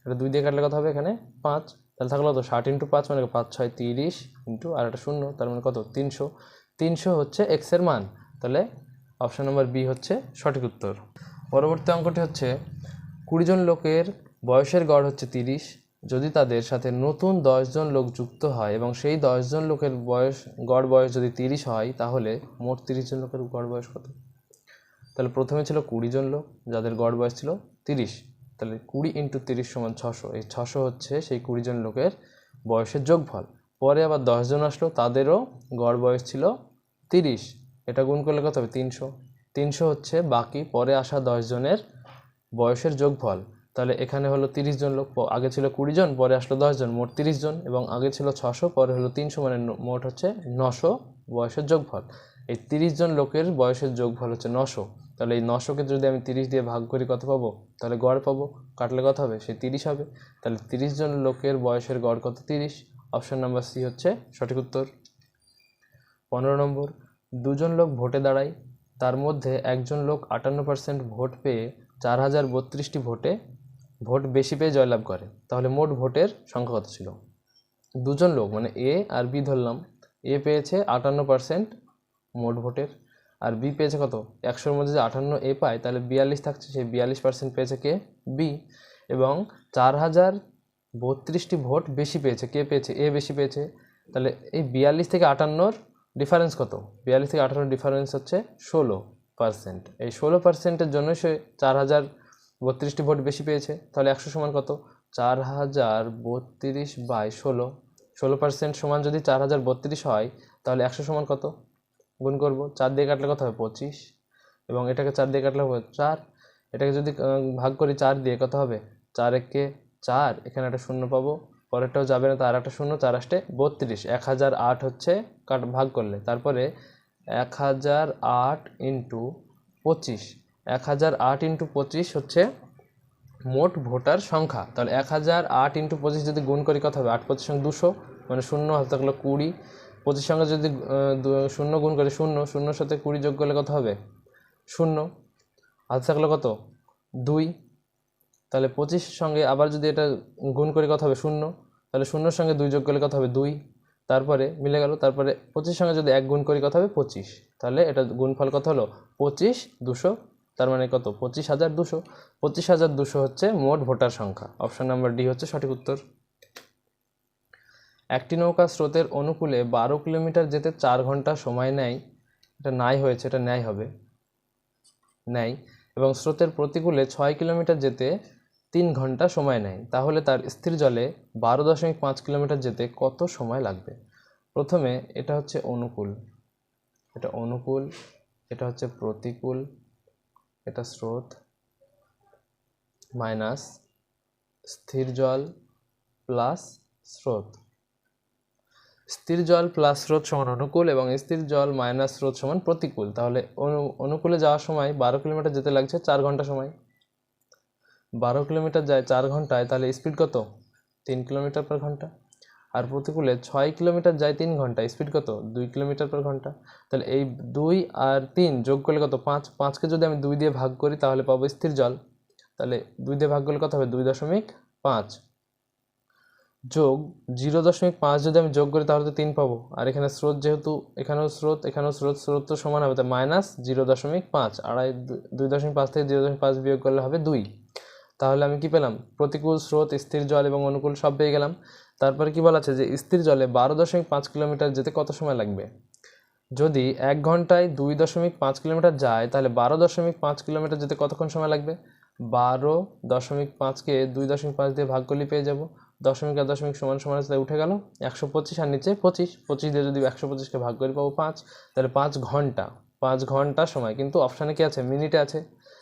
এটা 2 দিয়ে কাটলে কত হবে? এখানে 5। তাহলে থাকলো কত? 60 ইন্টু 5 মানে 5 6 30 ইন্টু আর একটা 0, তার মানে কত? 300। 300 হচ্ছে এক্সের মান। তাহলে অপশান নম্বর বি হচ্ছে সঠিক উত্তর। পরবর্তী অঙ্কটি হচ্ছে 20 জন লোকের বয়সের গড় হচ্ছে 30। যদি তাদের সাথে নতুন 10 জন লোক যুক্ত হয় এবং সেই 10 জন লোকের গড় বয়স যদি 30 হয় তাহলে মোট 30 জন লোকের গড় বয়স কত? তাহলে প্রথমে ছিল 20 জন লোক যাদের গড় বয়স ছিল 30। তাহলে 20 × 30 = 600। এই 600 হচ্ছে সেই 20 জন লোকের বয়সের যোগফল। পরে আবার 10 জন আসলো, তাদেরও গড় বয়স ছিল 30, এটা গুণ করলে কত হবে 300। 300 হচ্ছে বাকি পরে আসা 10 জনের বয়সের যোগফল। তাহলে এখানে হলো 30 জন লোক, আগে ছিল 20 জন, পরে আসলো 10 জন, মোট 30 জন, এবং আগে ছিল 600, পরে হলো 300, মানে মোট হচ্ছে 900 বয়সের যোগফল। এই 30 জন লোকের বয়সের যোগফল হচ্ছে 900। তাহলে এই 900কে যদি আমি 30 দিয়ে ভাগ করি কত পাবো, তাহলে গড় পাবো, কাটলে কত হবে, সেই 30 হবে। তাহলে 30 জন লোকের বয়সের গড় কত, 30। অপশন নাম্বার সি হচ্ছে সঠিক উত্তর। 15 নম্বর, দুজন লোক ভোটে দাঁড়ায়, তার মধ্যে একজন লোক 58% ভোট পেয়ে 4032টি ভোট বেশি পেয়ে জয়লাভ করে, তাহলে মোট ভোটের সংখ্যা কত ছিল? দুজন লোক মানে এ আর বি ধরলাম, এ পেয়েছে 58% মোট ভোটের, আর বি পেয়েছে কত, 100-র মধ্যে যে 58 এ পায় তাহলে 42 থাকছে, সেই 42% পেয়েছে কে, বি। এবং 4032টি ভোট বেশি পেয়েছে, কে পেয়েছে, এ বেশি পেয়েছে। তাহলে এই 42 থেকে 58-র ডিফারেন্স কত, 42 থেকে 58-র ডিফারেন্স হচ্ছে 16%। এই 16%-এর জন্য সে 4032টি ভোট বেশি পেয়েছে। তাহলে 100 সমান কত, 4032/16, 16% সমান যদি 4032 হয়, তাহলে 100 সমান কত, গুণ করব, 4 দিয়ে কাটলে কত হবে 25, এবং এটাকে 4 দিয়ে কাটলে হবে 4, এটাকে যদি ভাগ করি 4 দিয়ে কত হবে, 4 একে 4, এখানে একটা শূন্য পাবো, পরেরটাও যাবে না, তার একটা শূন্য, 4 আসতে 32, 1008 হচ্ছে ভাগ করলে, তারপরে 1008 × 25, 1008 × 25 হচ্ছে মোট ভোটার সংখ্যা। তাহলে 1008 × 25 যদি গুণ করি কত হবে, 8 25 সঙ্গে 200, মানে শূন্য হাতে থাকলো 20, 25 সঙ্গে যদি শূন্য গুণ করি, শূন্য, শূন্যর সাথে 20 যোগ করলে কত হবে, শূন্য, হাতে থাকলো কত, 2। তাহলে 25 সঙ্গে আবার যদি এটা গুণ করি কত হবে, শূন্য, তাহলে শূন্যর সঙ্গে 2 যোগ করলে কত হবে, 2, তারপরে মিলে গেল, তারপরে 25 সঙ্গে যদি 1 গুণ করি কত হবে, 25, তাহলে এটা গুণফল কত হলো 25 200, তার মানে কত, 25,200। 25,200 হচ্ছে মোট ভোটার সংখ্যা। অপশন নাম্বার ডি হচ্ছে সঠিক উত্তর। একটি নৌকা স্রোতের অনুকূলে 12 কিলোমিটার যেতে 4 ঘন্টা সময় নেয়, এটা নাই হয়েছে, এটা ন্যায় হবে, নেয়, এবং স্রোতের প্রতিকূলে 6 কিলোমিটার যেতে 3 ঘন্টা সময় নেয়, তাহলে তার স্থির জলে 12.5 কিলোমিটার যেতে কত সময় লাগবে? প্রথমে এটা হচ্ছে অনুকূল, এটা অনুকূল, এটা হচ্ছে প্রতিকূল, এটা স্রোত মাইনাস স্থির জল প্লাস স্রোত। স্থির জল প্লাস স্রোত সমান অনুকূল, এবং স্থির জল মাইনাস স্রোত সমান প্রতিকূল। তাহলে অনুকূলে যাওয়ার সময় 12 কিলোমিটার যেতে লাগছে 4 ঘন্টা সময়, 12 কিলোমিটার যায় 4 ঘন্টায়, তাহলে স্পিড কত, 3 কিলোমিটার পার ঘন্টা। আর প্রতিকূলে 6 কিলোমিটার যায় 3 ঘন্টা, স্পিড কত, 2 কিলোমিটার পার ঘন্টা। তাহলে এই 2 আর 3 যোগ করলে কত, 5, 5কে যদি আমি 2 দিয়ে ভাগ করি তাহলে পাবো স্থির জল, তাহলে 2 দিয়ে ভাগ করলে কত হবে, 2.5, যোগ 0.5 যদি আমি যোগ করি তাহলে তো 3 পাবো, আর এখানে স্রোত যেহেতু এখানেও স্রোত এখানেও স্রোত, স্রোত তো সমান হবে, তাই মাইনাস 0.5, আড়াই 2.5 থেকে 0.5 বিয়োগ করলে হবে 2। তাহলে আমি কি পেলাম, প্রতিকূল, স্রোত, স্থির জল এবং অনুকূল সব পেয়ে গেলাম। তারপরে কি বলা আছে যে স্থির জলে 12.5 কিলোমিটার যেতে কত সময় লাগবে? যদি 1 ঘন্টায় 2.5 কিলোমিটার যায়, তাহলে 12.5 কিলোমিটার যেতে কতক্ষণ সময় লাগবে? 12.5কে 2.5 দিয়ে ভাগ করলে পেয়ে যাব, দশমিক আর দশমিক সমান সমান আছে, উঠে গেল 125, আর নিচে 25, 25 দিয়ে যদি 125কে ভাগ করি পাবো 5, তাহলে 5 ঘন্টা, 5 ঘন্টা সময়, কিন্তু অপশানে কি আছে, মিনিটে আছে,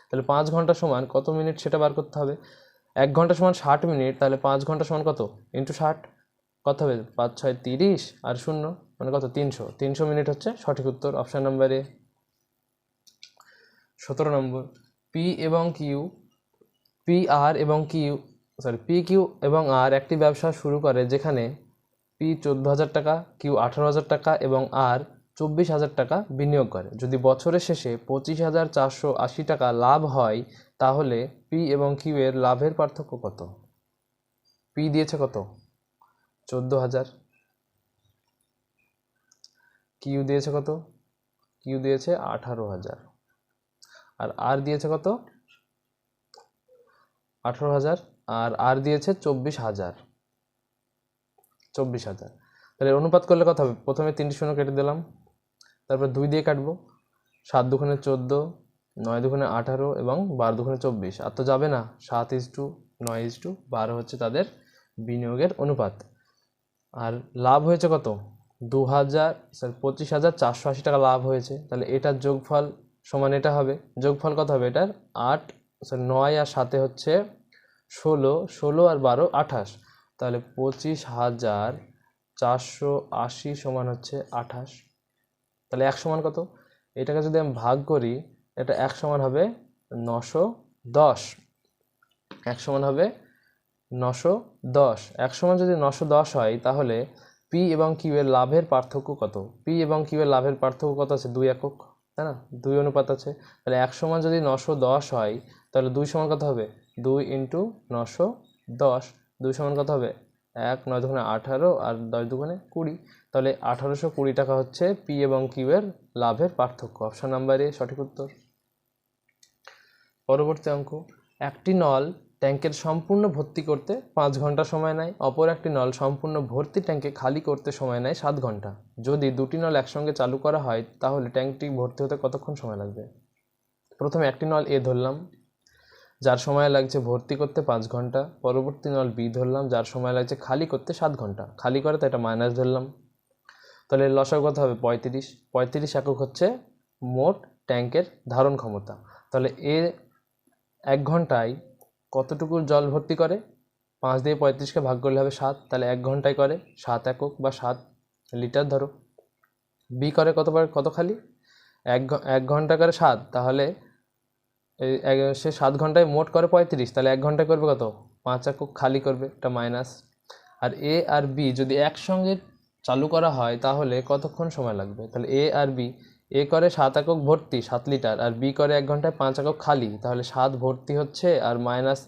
তাহলে 5 ঘন্টা সমান কত মিনিট সেটা বার করতে হবে। 1 ঘন্টা সমান 60 মিনিট, তাহলে 5 ঘন্টা সমান কত, ইন্টু 60, কত হবে, 5 6 30, আর 0 মানে কত, 300, 300 মিনিট হচ্ছে সঠিক উত্তর। Option number A. 17 number, P এবং কিউ, পি কিউ এবং আর একটি ব্যবসা শুরু করে যেখানে পি 14,000 টাকা, কিউ 18,000 টাকা এবং আর 24,000 টাকা বিনিয়োগ করে। যদি বছরের শেষে 25,480 টাকা লাভ হয়, তাহলে পি এবং কিউ এর লাভের পার্থক্য কত? পি দিয়েছে কত, 14,000, কিউ দিয়েছে কত, কিউ দিয়েছে 18,000, আর আর দিয়েছে কত, 18,000, আর আর দিয়েছে 24,000, 24,000। তাহলে অনুপাত করলে কত হবে, প্রথমে 3টি শূন্য কেটে দিলাম, তারপর 2 দিয়ে কাটবো, 7 2 14, 9 দুগুণে 18 এবং 12 দুগুণে 24, আর তো যাবে না। 7:9:12 হচ্ছে তাদের বিনিয়োগের অনুপাত। আর লাভ হয়েছে কত? 25,480 টাকা লাভ হয়েছে। তাহলে এটার যোগফল সমান এটা হবে। যোগফল কত হবে এটার? 9 আর 7 হচ্ছে 16, 16 আর 12 28। তাহলে 25,480 সমান হচ্ছে 28। তাহলে 1 সমান কত? এটাকে যদি আমি ভাগ করি, এটা 1 সমান হবে 910। 1 সমান হবে 910। 1 সমান যদি 910 হয়, তাহলে পি এবং কিউ এর লাভের পার্থক্য কত? পি এবং কিউ এর লাভের পার্থক্য কত আছে? 2 একক, তাই না? 2 অনুপাত আছে। তাহলে 1 সমান যদি 910 হয়, তাহলে 2 সমান কত হবে? 2 × 910। 2 সমান কত হবে? 1, 9 দুগুণে 18 আর 10 দুগুণে 20। তাহলে 1820 টাকা হচ্ছে পি এবং কিউ এর লাভের পার্থক্য। অপশন নাম্বার এ সঠিক উত্তর। পরবর্তী অঙ্ক, একটি নল ট্যাঙ্কের সম্পূর্ণ ভর্তি করতে 5 ঘন্টা সময় নেয়, অপর একটি নল সম্পূর্ণ ভর্তি ট্যাঙ্কে খালি করতে সময় নেয় 7 ঘন্টা। যদি দুটি নল একসঙ্গে চালু করা হয়, তাহলে ট্যাঙ্কটি ভর্তি হতে কতক্ষণ সময় লাগবে? প্রথমে একটি নল এ ধরলাম, যার সময় লাগছে ভর্তি করতে 5 ঘন্টা। পরবর্তী নল বি ধরলাম, যার সময় লাগছে খালি করতে 7 ঘন্টা। খালি করে তো এটা মাইনাস ধরলাম। তাহলে লসাগু কত হবে? 35। 35 একক হচ্ছে মোট ট্যাঙ্কের ধারণ ক্ষমতা। তাহলে এ 1 ঘন্টায় কতটুকু জল ভর্তি করে? 5 দিয়ে 35কে ভাগ করলে হবে 7। তাহলে 1 ঘন্টায় করে 7 একক বা 7 লিটার ধরো। বি করে কত খালি? 1 ঘন্টা করে 7। তাহলে সে 7 ঘন্টায় মোট করে 35। তাহলে 1 ঘন্টায় করবে কত? 5 একক খালি করবে, এটা মাইনাস। আর এ আর বি যদি একসঙ্গে চালু করা হয়, তাহলে কতক্ষণ সময় লাগবে? তাহলে এ আর বি, এ করে 7 একক ভর্তি 7 লিটার, আর বি করে 1 ঘন্টায় 5 একক খালি। তাহলে 7 ভর্তি হচ্ছে আর মাইনাস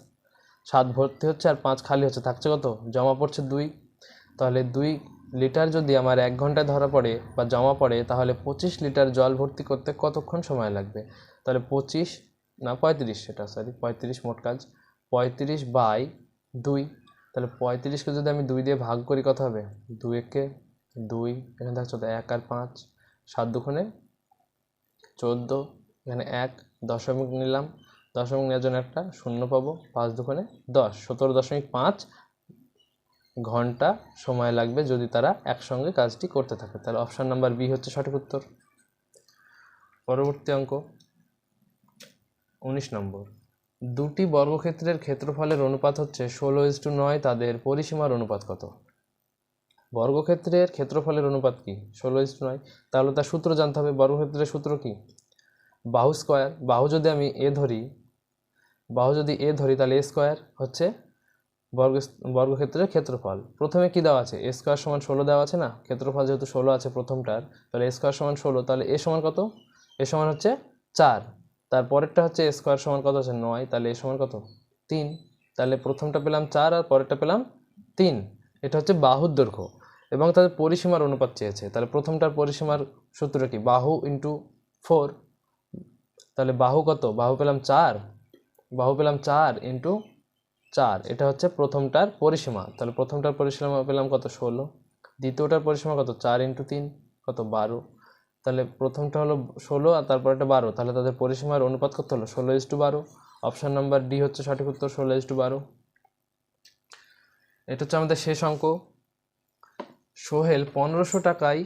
7 ভর্তি হচ্ছে আর 5 খালি হচ্ছে, থাকছে কত? জমা পড়ছে 2। তাহলে 2 লিটার যদি আমার 1 ঘন্টায় ধরা পড়ে বা জমা পড়ে, তাহলে 25 লিটার জল ভর্তি করতে কতক্ষণ সময় লাগবে? তাহলে 35 না 35, সেটা 35 মোট কাজ। 35/2। তাহলে 35কে যদি আমি 2 দিয়ে ভাগ করি, কত হবে? 2 একে 2, এখানে থাকছে 1 আর 5, 7 দুগুণে 14, এখানে 1 দশমিক নিলাম, দশমিক নেওয়ার জন্য একটা শূন্য পাবো। 5 দুগুণে 10, 17.5 ঘন্টা সময় লাগবে যদি তারা একসঙ্গে কাজটি করতে থাকে। তাহলে অপশান নাম্বার বি হচ্ছে সঠিক উত্তর। পরবর্তী অঙ্ক 19 নম্বর, দুটি বর্গক্ষেত্রের ক্ষেত্রফলের অনুপাত হচ্ছে 16:9, তাদের পরিসীমার অনুপাত কত? বর্গক্ষেত্রের ক্ষেত্রফলের অনুপাত কি? 16:9। তাহলে তার সূত্র জানতে হবে। বর্গক্ষেত্রের সূত্র কি? বাহু স্কয়ার। বাহু যদি আমি এ ধরি, তাহলে এ স্কয়ার হচ্ছে বর্গক্ষেত্রের ক্ষেত্রফল। প্রথমে কি দেওয়া আছে? এ স্কয়ার সমান 16 দেওয়া আছে না? ক্ষেত্রফল যেহেতু 16 আছে প্রথমটার, তাহলে এ স্কয়ার সমান 16। তাহলে এ সমান কত? এ সমান হচ্ছে 4। তারপরেরটা হচ্ছে এ স্কয়ার সমান কত আছে? 9। তাহলে এ সমান কত? 3। তাহলে প্রথমটা পেলাম 4 আর পরেরটা পেলাম 3। এটা হচ্ছে বাহুর দৈর্ঘ্য এবং তাদের পরিসীমার অনুপাত চেয়েছে। তাহলে প্রথমটার পরিসীমার সূত্র কি? বাহু ইন্টু 4। তাহলে বাহু কত? বাহু পেলাম 4, ইন্টু 4। এটা হচ্ছে প্রথমটার পরিসীমা। তাহলে প্রথমটার পরিসীমা পেলাম কত? 16। দ্বিতীয়টার পরিসীমা কত? 4 × 3 কত? 12। তাহলে প্রথমটা হলো 16 আর তারপরটা 12। তাহলে তাদের পরিসীমার অনুপাত কত হলো? 16:12। অপশান নাম্বার ডি হচ্ছে সঠিক উত্তর, 16:12। এটা হচ্ছে আমাদের শেষ অঙ্ক। সোহেল 1500 টাকায়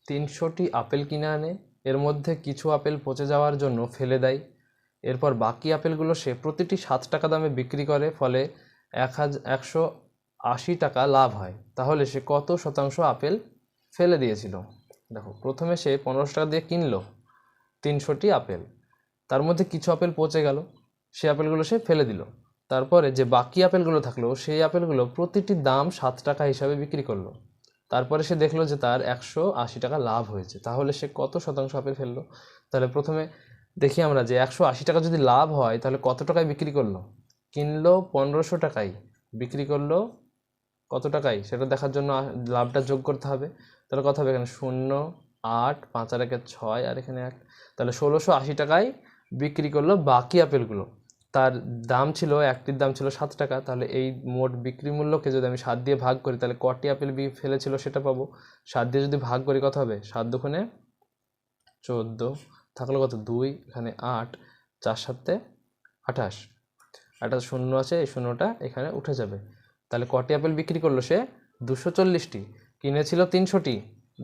300টি আপেল কিনে আনে। এর মধ্যে কিছু আপেল পচে যাওয়ার জন্য ফেলে দেয়। এরপর বাকি আপেলগুলো সে প্রতিটি 7 টাকা দামে বিক্রি করে, ফলে 180 টাকা লাভ হয়। তাহলে সে কত শতাংশ আপেল ফেলে দিয়েছিল? দেখো, প্রথমে সে 1500 টাকা দিয়ে কিনলো 300টি আপেল, তার মধ্যে কিছু আপেল পচে গেল, সেই আপেলগুলো সে ফেলে দিল। তারপরে যে বাকি আপেলগুলো থাকলো, সেই আপেলগুলো প্রতিটি দাম 7 টাকা হিসাবে বিক্রি করলো। তারপরে সে দেখলো যে তার 180 টাকা লাভ হয়েছে। তাহলে সে কত শতাংশ আপেল ফেললো? তাহলে প্রথমে দেখি আমরা যে 180 টাকা যদি লাভ হয়, তাহলে কত টাকায় বিক্রি করলো? কিনলো 1500 টাকায়, বিক্রি করলো কত টাকায় সেটা দেখার জন্য লাভটা যোগ করতে হবে। তাহলে কত হবে? এখানে 0, 8, 5 আর 1 6 আর এখানে 1। তাহলে 1680 টাকায় বিক্রি করলো বাকি আপেলগুলো। তার দাম ছিল, একটির দাম ছিল 7 টাকা। তাহলে এই মোট বিক্রি মূল্যকে যদি আমি 7 দিয়ে ভাগ করি, তাহলে কটি আপেল ফেলেছিল সেটা পাবো। 7 দিয়ে যদি ভাগ করি, কত হবে? 7 দুগুণে 14, থাকলো কত? 2, এখানে 8, 4 7 28, একটা শূন্য আছে, এই শূন্যটা এখানে উঠে যাবে। তাহলে কটি আপেল বিক্রি করলো সে? 240টি। কিনেছিল 300টি,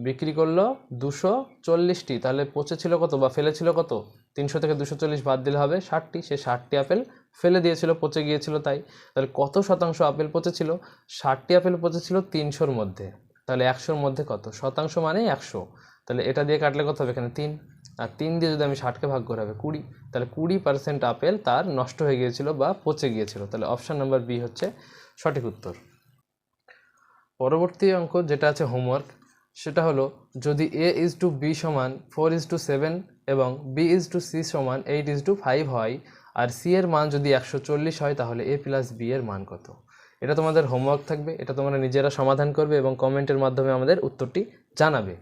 বিক্রি করলো 240টি। তাহলে পচেছিল কত বা ফেলেছিল কত? 300 থেকে 240 বাদ দিলে হবে 60টি। সে 60টি আপেল ফেলে দিয়েছিল, পচে গিয়েছিল তাই। তাহলে কত শতাংশ আপেল পচেছিল? 60টি আপেল পচেছিল 300-র মধ্যে। তাহলে 100-র মধ্যে কত? শতাংশ মানে 100। তাহলে এটা দিয়ে কাটলে কত হবে? এখানে 3, আর 3 দিয়ে যদি আমি 60কে ভাগ করে হবে 20। তাহলে 20% আপেল তার নষ্ট হয়ে গিয়েছিল বা পচে গিয়েছিল। তাহলে অপশান নাম্বার বি হচ্ছে সঠিক উত্তর। পরবর্তী অঙ্ক যেটা আছে হোমওয়ার্ক, সেটা হলো যদি a:b সমান 4:7 এবং b:c সমান 8:5 হয় আর c এর মান যদি 140 হয়, তাহলে a প্লাস b এর মান কত? এটা তোমাদের হোমওয়ার্ক থাকবে, এটা তোমরা নিজেরা সমাধান করবে এবং কমেন্টের মাধ্যমে আমাদের উত্তরটি জানাবে।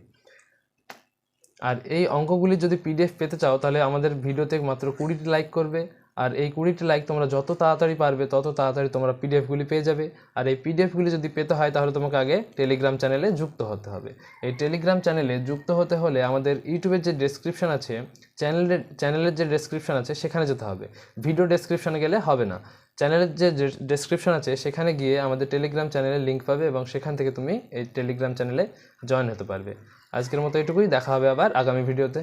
আর এই অঙ্কগুলি যদি পিডিএফ পেতে চাও তাহলে আমাদের ভিডিওতে মাত্র 20টি লাইক করবে, আর এই 20টি লাইক তোমরা যত তাড়াতাড়ি পারবে তত তাড়াতাড়ি তোমরা পিডিএফগুলি পেয়ে যাবে। আর এই পিডিএফগুলি যদি পেতে হয় তাহলে তোমাকে আগে টেলিগ্রাম চ্যানেলে যুক্ত হতে হবে। এই টেলিগ্রাম চ্যানেলে যুক্ত হতে হলে আমাদের ইউটিউবের যে ডেসক্রিপশন আছে, চ্যানেলের যে ডেসক্রিপশন আছে সেখানে যেতে হবে, ভিডিও ডেসক্রিপশনে গেলে হবে না। চ্যানেলের যে ডেসক্রিপশন আছে সেখানে গিয়ে আমাদের টেলিগ্রাম চ্যানেলের লিঙ্ক পাবে এবং সেখান থেকে তুমি এই টেলিগ্রাম চ্যানেলে জয়েন হতে পারবে। আজকের মতো এটুকুই, দেখা হবে আবার আগামী ভিডিওতে।